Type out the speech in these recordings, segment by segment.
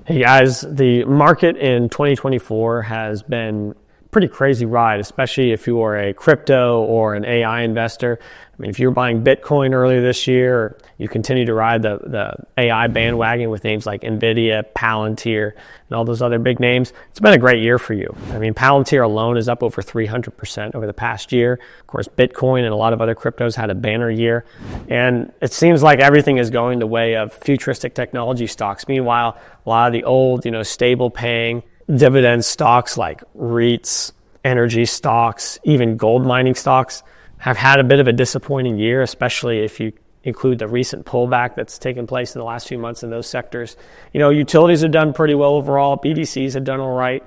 Hey guys, the market in 2024 has been a pretty crazy ride, especially if you are a crypto or an AI investor. I mean, if you were buying Bitcoin earlier this year, you continue to ride the AI bandwagon with names like Nvidia, PLTR, and all those other big names. It's been a great year for you. I mean, PLTR alone is up over 300% over the past year. Of course, Bitcoin and a lot of other cryptos had a banner year. And it seems like everything is going the way of futuristic technology stocks. Meanwhile, a lot of the old, stable paying dividend stocks like REITs, energy stocks, even gold mining stocks have had a bit of a disappointing year, especially if you include the recent pullback that's taken place in the last few months in those sectors. Utilities have done pretty well overall. BDCs have done all right.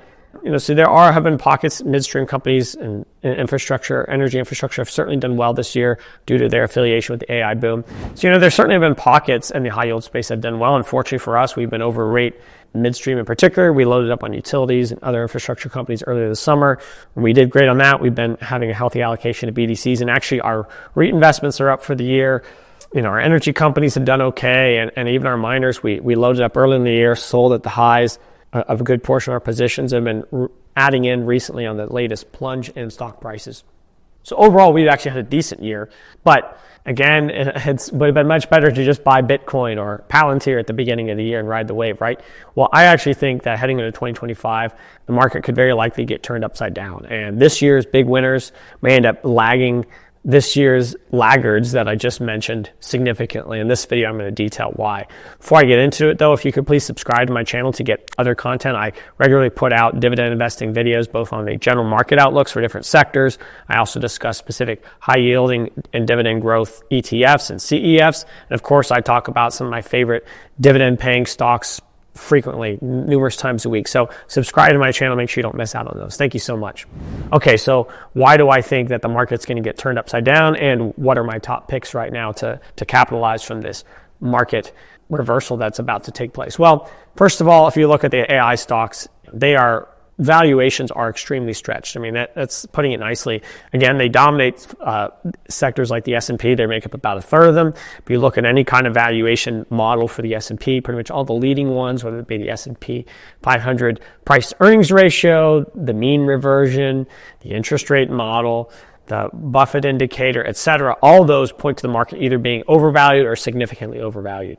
So there have been pockets, midstream companies and infrastructure, energy infrastructure have certainly done well this year due to their affiliation with the AI boom. So, there's certainly been pockets in the high yield space that have done well. Unfortunately for us, we've been overweight midstream in particular. We loaded up on utilities and other infrastructure companies earlier this summer. We did great on that. We've been having a healthy allocation to BDCs, and actually our REIT investments are up for the year. Our energy companies have done okay, and even our miners, we loaded up early in the year, sold at the highs of a good portion of our positions, and been adding in recently on the latest plunge in stock prices. So overall, we've actually had a decent year, but again, it would have been much better to just buy Bitcoin or Palantir at the beginning of the year and ride the wave, right? Well, I actually think that heading into 2025, the market could very likely get turned upside down, and this year's big winners may end up lagging this year's laggards that I just mentioned significantly. In this video, I'm going to detail why. Before I get into it, though, if you could please subscribe to my channel to get other content. I regularly put out dividend investing videos, both on the general market outlooks for different sectors. I also discuss specific high yielding and dividend growth ETFs and CEFs. And of course, I talk about some of my favorite dividend paying stocks frequently, numerous times a week. So subscribe to my channel, make sure you don't miss out on those. Thank you so much. Okay, so why do I think that the market's going to get turned upside down, and what are my top picks right now to capitalize from this market reversal that's about to take place? Well, first of all, if you look at the AI stocks, valuations are extremely stretched. I mean, that's putting it nicely. Again, they dominate sectors like the S&P. They make up about a third of them. If you look at any kind of valuation model for the S&P, pretty much all the leading ones, whether it be the S&P 500 price earnings ratio, the mean reversion, the interest rate model, the Buffett indicator, etc., all those point to the market either being overvalued or significantly overvalued.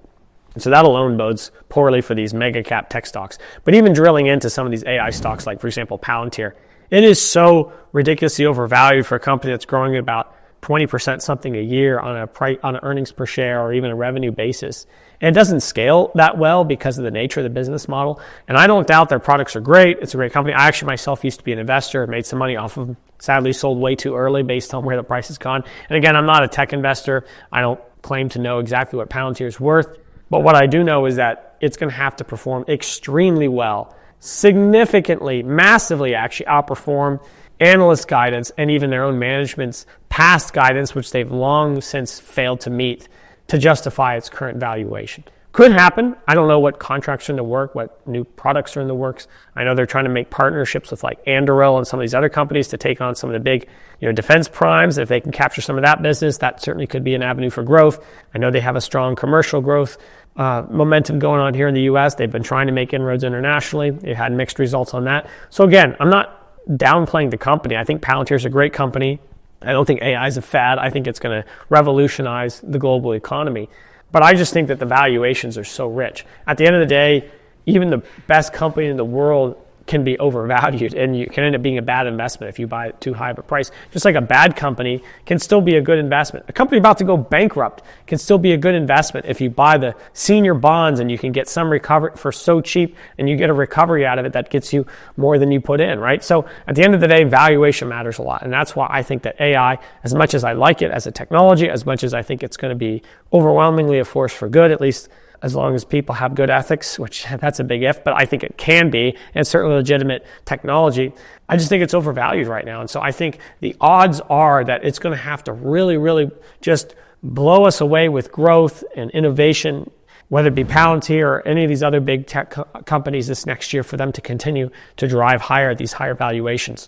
And so that alone bodes poorly for these mega cap tech stocks. But even drilling into some of these AI stocks, like for example, Palantir, it is so ridiculously overvalued for a company that's growing at about 20% something a year on an earnings per share or even a revenue basis. And it doesn't scale that well because of the nature of the business model. And I don't doubt their products are great. It's a great company. I actually myself used to be an investor, made some money off of them. Sadly, sold way too early based on where the price has gone. And again, I'm not a tech investor. I don't claim to know exactly what Palantir is worth. But what I do know is that it's going to have to perform extremely well, significantly, massively actually outperform analyst guidance and even their own management's past guidance, which they've long since failed to meet to justify its current valuation. Could happen. I don't know what contracts are in the work, what new products are in the works. I know they're trying to make partnerships with like Anduril and some of these other companies to take on some of the big, defense primes. If they can capture some of that business, that certainly could be an avenue for growth. I know they have a strong commercial growth momentum going on here in the U.S. They've been trying to make inroads internationally. They've had mixed results on that. So again, I'm not downplaying the company. I think Palantir is a great company. I don't think AI is a fad. I think it's going to revolutionize the global economy. But I just think that the valuations are so rich. At the end of the day, even the best company in the world can be overvalued, and you can end up being a bad investment if you buy it too high of a price. Just like a bad company can still be a good investment. A company about to go bankrupt can still be a good investment if you buy the senior bonds and you can get some recovery for so cheap, and you get a recovery out of it that gets you more than you put in, right? So at the end of the day, valuation matters a lot. And that's why I think that AI, as much as I like it as a technology, as much as I think it's going to be overwhelmingly a force for good, at least as long as people have good ethics, which that's a big if, but I think it can be, and certainly legitimate technology. I just think it's overvalued right now. And so I think the odds are that it's going to have to really, really just blow us away with growth and innovation, whether it be Palantir or any of these other big tech companies this next year, for them to continue to drive these higher valuations.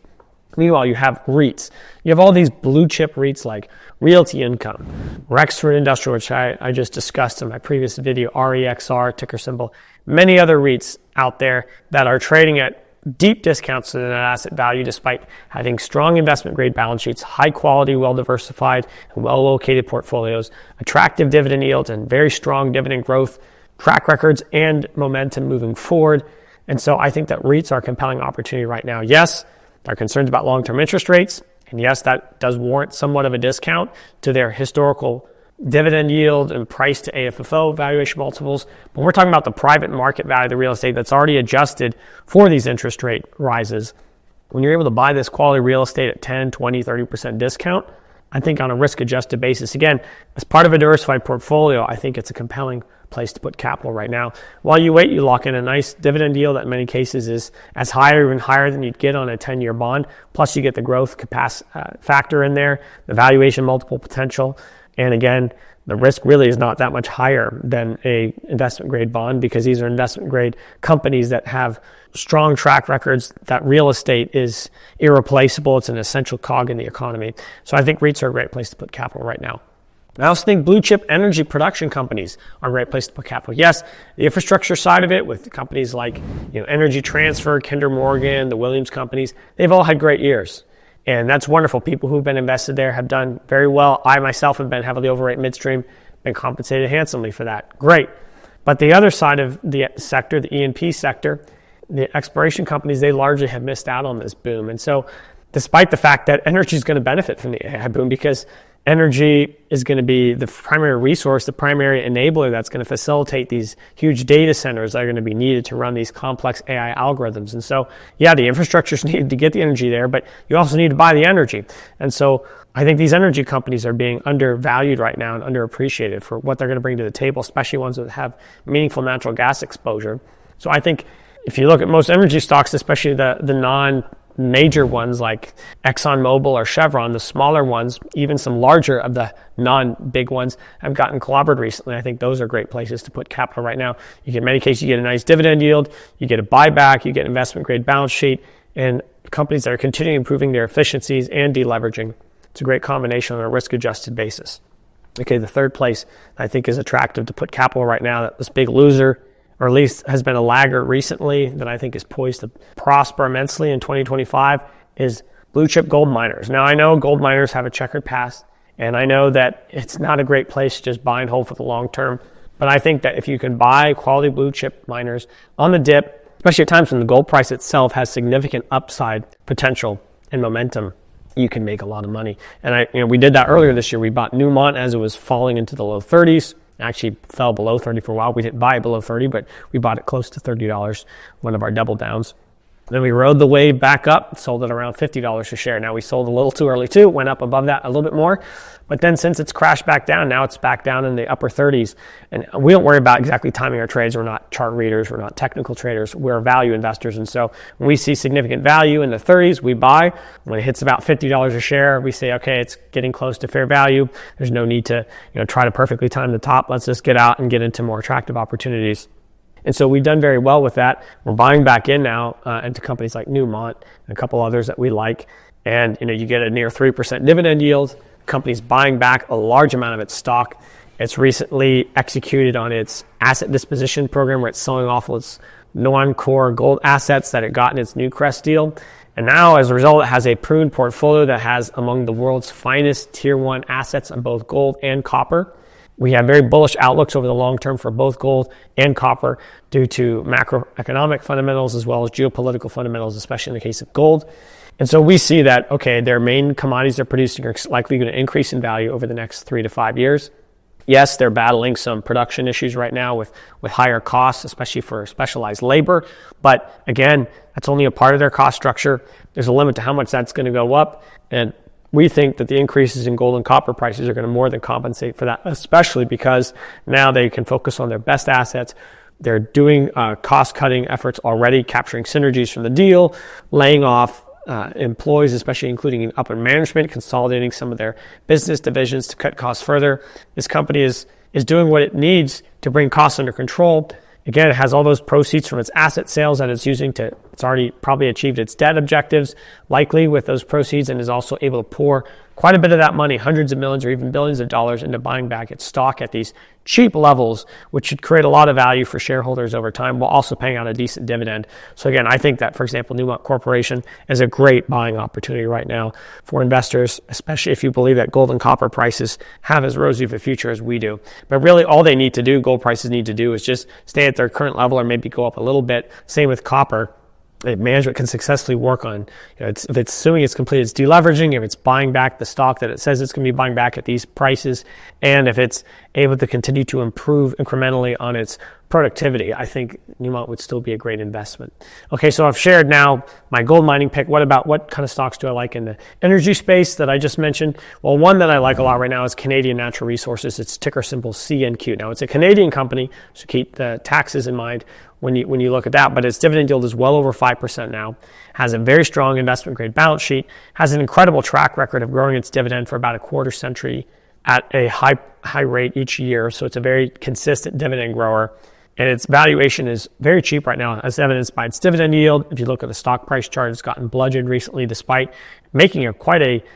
Meanwhile, you have REITs. You have all these blue chip REITs like Realty Income, Rexford Industrial, which I just discussed in my previous video, REXR, ticker symbol, many other REITs. out there that are trading at deep discounts to the net asset value despite having strong investment grade balance sheets, high quality, well diversified, and well located portfolios, attractive dividend yields, and very strong dividend growth track records and momentum moving forward. And so I think that REITs are a compelling opportunity right now. Yes, there are concerns about long-term interest rates, and yes, that does warrant somewhat of a discount to their historical dividend yield and price to AFFO valuation multiples. But we're talking about the private market value of the real estate that's already adjusted for these interest rate rises. When you're able to buy this quality real estate at 10, 20, 30% discount, I think on a risk-adjusted basis, again, as part of a diversified portfolio, I think it's a compelling place to put capital right now. While you wait, you lock in a nice dividend yield that in many cases is as high or even higher than you'd get on a 10-year bond. Plus, you get the growth factor in there, the valuation multiple potential. And again, the risk really is not that much higher than a investment grade bond because these are investment grade companies that have strong track records, that real estate is irreplaceable. It's an essential cog in the economy. So I think REITs are a great place to put capital right now. I also think blue chip energy production companies are a great place to put capital. Yes, the infrastructure side of it with companies like Energy Transfer, Kinder Morgan, the Williams companies, they've all had great years. And that's wonderful. People who've been invested there have done very well. I myself have been heavily overweight midstream, been compensated handsomely for that. Great. But the other side of the sector, the E&P sector, the exploration companies, they largely have missed out on this boom. And so despite the fact that energy is going to benefit from the AI boom because energy is going to be the primary resource, the primary enabler that's going to facilitate these huge data centers that are going to be needed to run these complex AI algorithms. And so, yeah, the infrastructure is needed to get the energy there, but you also need to buy the energy. And so I think these energy companies are being undervalued right now and underappreciated for what they're going to bring to the table, especially ones that have meaningful natural gas exposure. So I think if you look at most energy stocks, especially the non-major ones like ExxonMobil or Chevron, the smaller ones, even some larger of the non-big ones have gotten clobbered recently. I think those are great places to put capital right now. You get, in many cases, you get a nice dividend yield, you get a buyback, you get investment grade balance sheet, and companies that are continuing improving their efficiencies and deleveraging. It's a great combination on a risk-adjusted basis. Okay, the third place I think is attractive to put capital right now, that this big loser, or at least has been a laggard recently that I think is poised to prosper immensely in 2025, is blue chip gold miners. Now, I know gold miners have a checkered past, and I know that it's not a great place to just buy and hold for the long term, but I think that if you can buy quality blue chip miners on the dip, especially at times when the gold price itself has significant upside potential and momentum, you can make a lot of money. And we did that earlier this year. We bought Newmont as it was falling into the low 30s. Actually fell below 30 for a while. We didn't buy it below 30, but we bought it close to $30, one of our double downs. Then we rode the wave back up, sold it around $50 a share. Now we sold a little too early too, went up above that a little bit more. But then since it's crashed back down, now it's back down in the upper 30s. And we don't worry about exactly timing our trades. We're not chart readers. We're not technical traders. We're value investors. And so when we see significant value in the 30s, we buy. When it hits about $50 a share, we say, okay, it's getting close to fair value. There's no need to try to perfectly time the top. Let's just get out and get into more attractive opportunities. And so we've done very well with that. We're buying back in now into companies like Newmont and a couple others that we like. And you get a near 3% dividend yield. Company's buying back a large amount of its stock. It's recently executed on its asset disposition program where it's selling off its non-core gold assets that it got in its Newcrest deal. And now, as a result, it has a pruned portfolio that has among the world's finest tier 1 assets on both gold and copper. We have very bullish outlooks over the long term for both gold and copper due to macroeconomic fundamentals as well as geopolitical fundamentals, especially in the case of gold. And so we see that, okay, their main commodities they're producing are likely going to increase in value over the next 3 to 5 years. Yes, they're battling some production issues right now with higher costs, especially for specialized labor. But again, that's only a part of their cost structure. There's a limit to how much that's going to go up. And we think that the increases in gold and copper prices are going to more than compensate for that, especially because now they can focus on their best assets. They're doing cost-cutting efforts already, capturing synergies from the deal, laying off employees, especially including upper management, consolidating some of their business divisions to cut costs further. This company is doing what it needs to bring costs under control. Again, it has all those proceeds from its asset sales that it's using it's already probably achieved its debt objectives, likely with those proceeds, and is also able to pour quite a bit of that money, hundreds of millions or even billions of dollars, into buying back its stock at these cheap levels, which should create a lot of value for shareholders over time while also paying out a decent dividend. So again, I think that, for example, Newmont Corporation is a great buying opportunity right now for investors, especially if you believe that gold and copper prices have as rosy of a future as we do. But really all they need to do, gold prices need to do, is just stay at their current level or maybe go up a little bit. Same with copper. Management can successfully work on, if it's assuming it's completed its deleveraging, if it's buying back the stock that it says it's going to be buying back at these prices, and if it's able to continue to improve incrementally on its productivity, I think Newmont would still be a great investment. Okay, so I've shared now my gold mining pick. What kind of stocks do I like in the energy space that I just mentioned? Well, one that I like a lot right now is Canadian Natural Resources. Its ticker symbol CNQ. Now, it's a Canadian company, so keep the taxes in mind when you look at that, but its dividend yield is well over 5% now, has a very strong investment grade balance sheet, has an incredible track record of growing its dividend for about a quarter century at a high rate each year. So it's a very consistent dividend grower. And its valuation is very cheap right now, as evidenced by its dividend yield. If you look at the stock price chart, it's gotten bludgeoned recently despite making in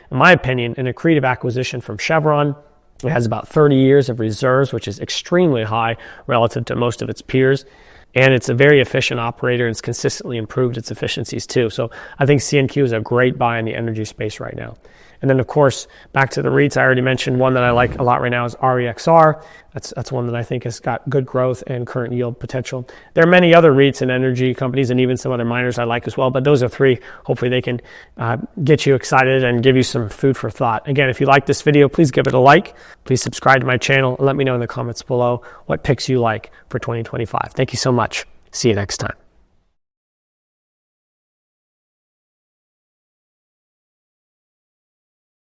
my opinion, an accretive acquisition from Chevron. It has about 30 years of reserves, which is extremely high relative to most of its peers. And it's a very efficient operator, and it's consistently improved its efficiencies too. So I think CNQ is a great buy in the energy space right now. And then, of course, back to the REITs, I already mentioned one that I like a lot right now is REXR. That's one that I think has got good growth and current yield potential. There are many other REITs and energy companies and even some other miners I like as well, but those are three. Hopefully they can get you excited and give you some food for thought. Again, if you like this video, please give it a like. Please subscribe to my channel and let me know in the comments below what picks you like for 2025. Thank you so much. See you next time.